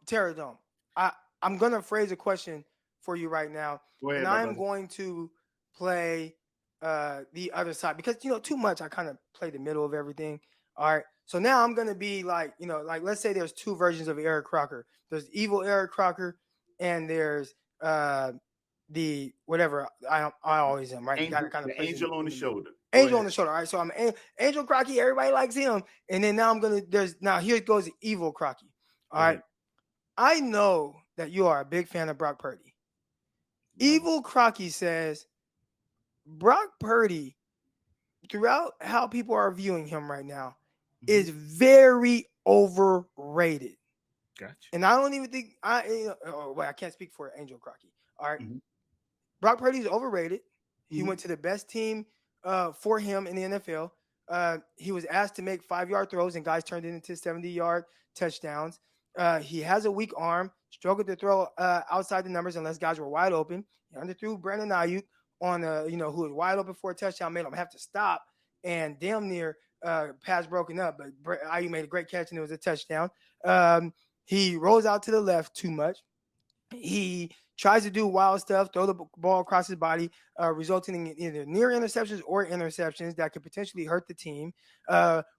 Terrordome. I'm gonna phrase a question for you right now, Go and ahead, my I'm brother. going to play the other side because too much. I kind of play the middle of everything. All right. So now I'm gonna be like like let's say there's two versions of Eric Crocker. There's evil Eric Crocker, and there's the whatever I always am, right? The guy Angel, that kind of the plays angel on in the the middle. shoulder. Go Angel on ahead. the shoulder. All right. So I'm Angel Crocky. Everybody likes him. And then now here goes evil Crocky. All Go right. ahead. I know that you are a big fan of Brock Purdy. No. Evil Crocky says Brock Purdy, throughout how people are viewing him right now, is very overrated. Gotcha. And I don't even think I can't speak for Angel Crocky. All right. Mm-hmm. Brock Purdy is overrated. He Mm-hmm. went to the best team for him in the NFL. He was asked to make 5-yard throws, and guys turned it into 70-yard touchdowns. He has a weak arm, struggled to throw outside the numbers unless guys were wide open. He underthrew Brandon Ayuk on who was wide open for a touchdown, made him have to stop and damn near pass broken up. But Ayuk made a great catch, and it was a touchdown. He rolls out to the left too much. He tries to do wild stuff, throw the ball across his body, resulting in either near interceptions or interceptions that could potentially hurt the team.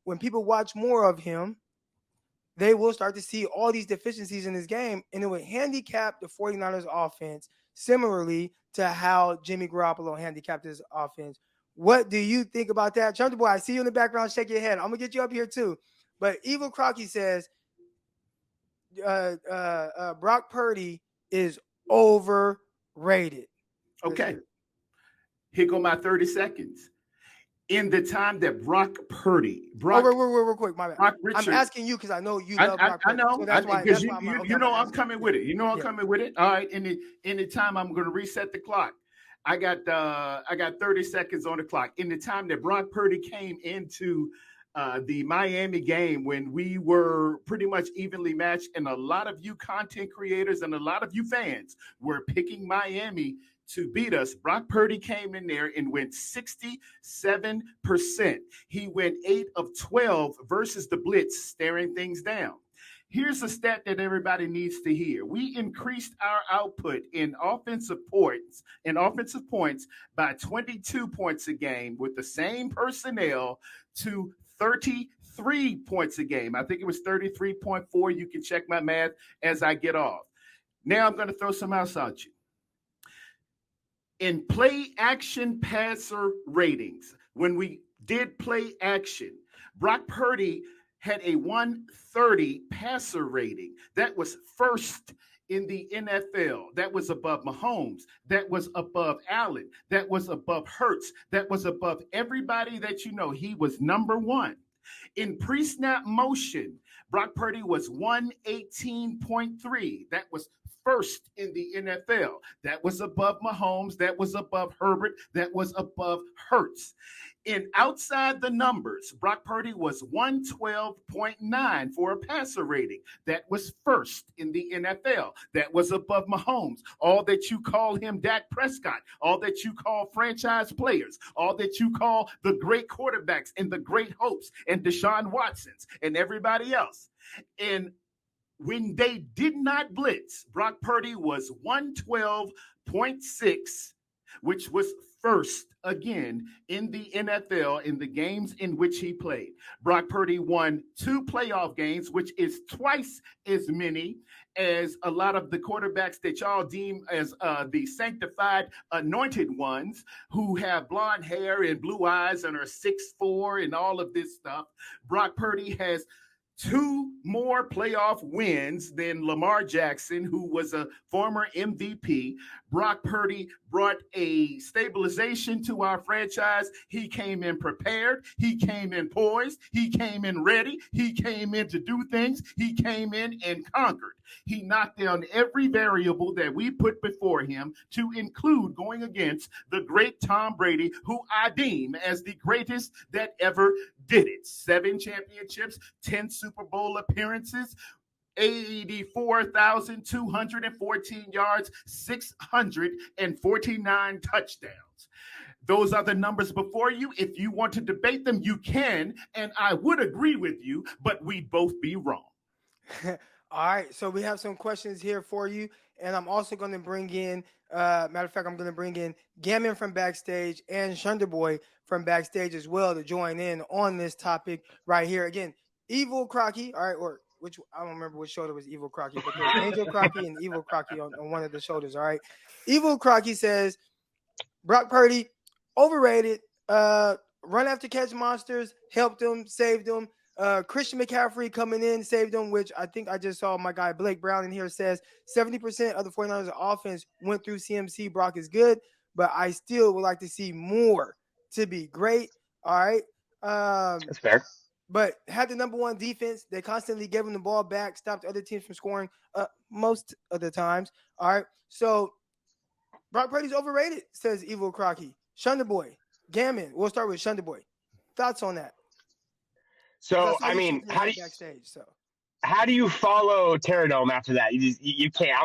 When people watch more of him, they will start to see all these deficiencies in his game, and it would handicap the 49ers offense similarly to how Jimmy Garoppolo handicapped his offense. What do you think about that? Chunky Boy, I see you in the background. Shake your head. I'm going to get you up here too. But Evil Crocky says Brock Purdy is overrated. Okay. Here go my 30 seconds. In the time that Brock Purdy, real quick, my bad. Brock Richard, I'm asking you because I know you love Brock I Purdy. know, So that's why I'm like, okay, you know I'm asking. coming with it. You know I'm coming with it. All right. In the time I'm going to reset the clock. I got 30 seconds on the clock. In the time that Brock Purdy came into the Miami game when we were pretty much evenly matched, and a lot of you content creators and a lot of you fans were picking Miami to beat us. Brock Purdy came in there and went 67%. He went 8 of 12 versus the blitz, staring things down. Here's a stat that everybody needs to hear. We increased our output in offensive points by 22 points a game with the same personnel to 33 points a game. I think it was 33.4. You can check my math as I get off. Now I'm going to throw some else at you. In play action passer ratings, when we did play action, Brock Purdy had a 130 passer rating. That was first in the NFL. That was above Mahomes. That was above Allen. That was above Hurts. That was above everybody that you know. He was number one. In pre-snap motion, Brock Purdy was 118.3. That was first in the NFL. That was above Mahomes. That was above Herbert. That was above Hurts. In outside the numbers, Brock Purdy was 112.9 for a passer rating. That was first in the NFL. That was above Mahomes. All that you call him Dak Prescott, all that you call franchise players, all that you call the great quarterbacks and the great hopes and Deshaun Watsons and everybody else. And when they did not blitz, Brock Purdy was 112.6, which was first again in the NFL in the games in which he played. Brock Purdy won 2 playoff games, which is twice as many as a lot of the quarterbacks that y'all deem as the sanctified anointed ones who have blonde hair and blue eyes and are 6'4" and all of this stuff. Brock Purdy has 2 more playoff wins than Lamar Jackson, who was a former MVP. Brock Purdy brought a stabilization to our franchise. He came in prepared. He came in poised. He came in ready. He came in to do things. He came in and conquered. He knocked down every variable that we put before him, to include going against the great Tom Brady, who I deem as the greatest that ever did it. 7 championships, 10 Super Bowl appearances, 84,214 yards, 649 touchdowns. Those are the numbers before you. If you want to debate them, you can, and I would agree with you, but we'd both be wrong. All right, so we have some questions here for you, and I'm also going to bring in, matter of fact, I'm going to bring in Gammon from backstage and Shunderboy from backstage as well to join in on this topic right here. Again, Evil Crocky, all right, or which I don't remember which shoulder was Evil Crocky, but there was Angel Crocky and Evil Crocky on one of the shoulders. All right, Evil Crocky says Brock Purdy overrated. Run after catch monsters helped him, saved him. Christian McCaffrey coming in, saved him, which I think I just saw my guy Blake Brown in here says 70% of the 49ers offense went through CMC. Brock is good, but I still would like to see more to be great. All right. That's fair. But had the number one defense. They constantly gave him the ball back, stopped other teams from scoring most of the times. All right. So Brock Purdy's overrated, says Evil Crocky. Shunderboy, Gammon. We'll start with Shunderboy. Thoughts on that? So, I mean, how do you follow Terrordome after that? You can't.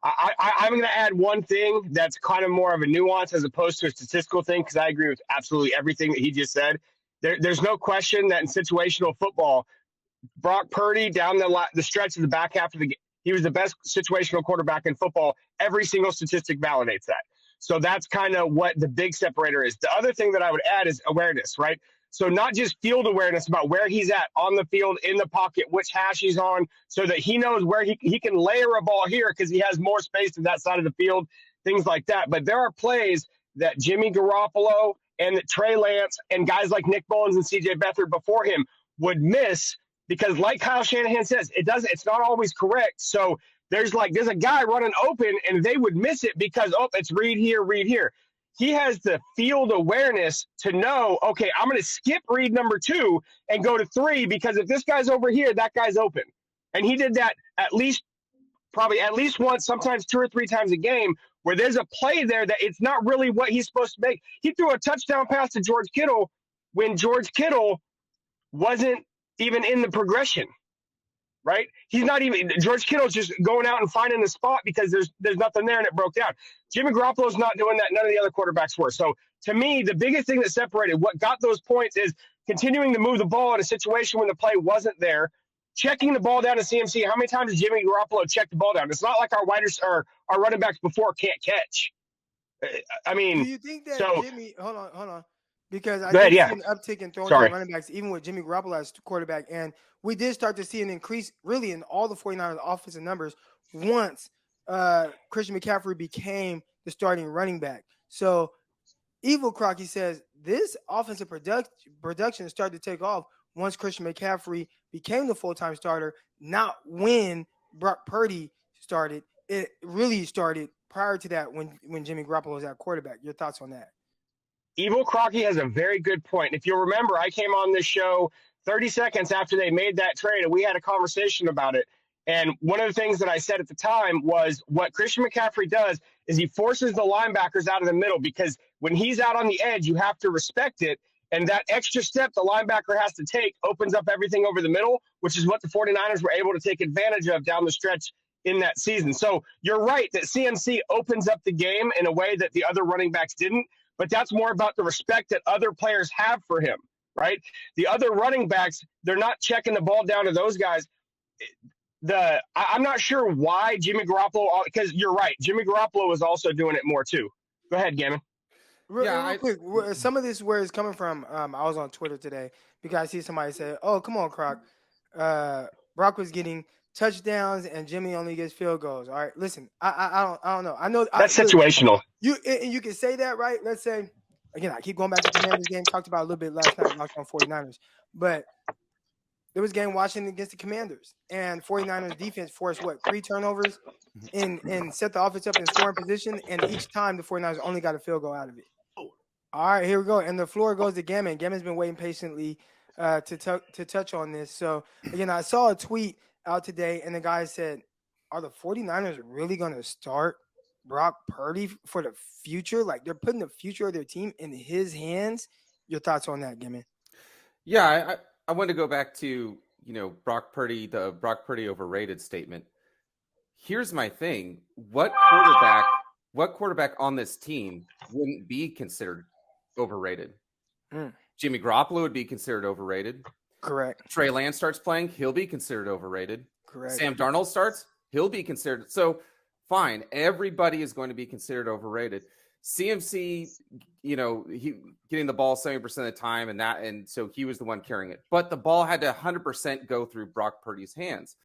I'm going to add one thing that's kind of more of a nuance as opposed to a statistical thing, because I agree with absolutely everything that he just said. There's no question that in situational football, Brock Purdy down the stretch of the back half of the game, he was the best situational quarterback in football. Every single statistic validates that. So that's kind of what the big separator is. The other thing that I would add is awareness, right? So not just field awareness about where he's at on the field, in the pocket, which hash he's on, so that he knows where he can layer a ball here because he has more space to that side of the field, things like that. But there are plays that Jimmy Garoppolo and that Trey Lance and guys like Nick Mullins and CJ Beathard before him would miss because, like Kyle Shanahan says, it's not always correct. So there's a guy running open and they would miss it because, it's read here. He has the field awareness to know, okay, I'm going to skip read number 2 and go to 3 because if this guy's over here, that guy's open. And he did that probably at least once, sometimes 2 or 3 times a game, where there's a play there that it's not really what he's supposed to make. He threw a touchdown pass to George Kittle when George Kittle wasn't even in the progression, right? He's not even – George Kittle's just going out and finding the spot because there's nothing there and it broke down. Jimmy Garoppolo's not doing that. None of the other quarterbacks were. So, to me, the biggest thing that separated what got those points is continuing to move the ball in a situation when the play wasn't there, checking the ball down to CMC. How many times did Jimmy Garoppolo check the ball down? It's not like our running backs before can't catch. I mean, do you think that Jimmy – hold on. Because I did see an uptick in throwing to running backs, even with Jimmy Garoppolo as quarterback. And we did start to see an increase really in all the 49ers offensive numbers once Christian McCaffrey became the starting running back. So Evil Crocky says this offensive production started to take off once Christian McCaffrey became the full-time starter, not when Brock Purdy started. It really started prior to that when Jimmy Garoppolo was at quarterback. Your thoughts on that? Evil Crocky has a very good point. If you'll remember, I came on this show 30 seconds after they made that trade, and we had a conversation about it. And one of the things that I said at the time was what Christian McCaffrey does is he forces the linebackers out of the middle, because when he's out on the edge, you have to respect it. And that extra step the linebacker has to take opens up everything over the middle, which is what the 49ers were able to take advantage of down the stretch in that season. So you're right that CMC opens up the game in a way that the other running backs didn't. But that's more about the respect that other players have for him, right? The other running backs, they're not checking the ball down to those guys. I'm not sure why Jimmy Garoppolo, because you're right, Jimmy Garoppolo was also doing it more too. Go ahead, Gammon. Real quick, some of this where it's coming from, I was on Twitter today because I see somebody say, "Oh, come on, Crock. Brock was getting touchdowns and Jimmy only gets field goals." All right, listen, I don't know. I know that's situational. You can say that, right? Let's say, again, I keep going back to the Commanders game. Talked about a little bit last night, Locked on 49ers. But there was a game Washington against the Commanders, and 49ers defense forced, 3 turnovers and set the offense up in scoring position, and each time the 49ers only got a field goal out of it. All right, here we go. And the floor goes to Gammon. Gammon's been waiting patiently to touch on this. So, again, I saw a tweet out today, and the guy said, are the 49ers really going to start Brock Purdy for the future? Like, they're putting the future of their team in his hands. Your thoughts on that, Gammon? Yeah, I want to go back to, Brock Purdy, the Brock Purdy overrated statement. Here's my thing. What quarterback on this team wouldn't be considered overrated? Jimmy Garoppolo would be considered overrated. Correct. Trey Lance starts playing, he'll be considered overrated. Correct. Sam Darnold starts, he'll be considered. So fine, everybody is going to be considered overrated. CMC, he getting the ball 70% of the time, and so he was the one carrying it. But the ball had to 100% go through Brock Purdy's hands.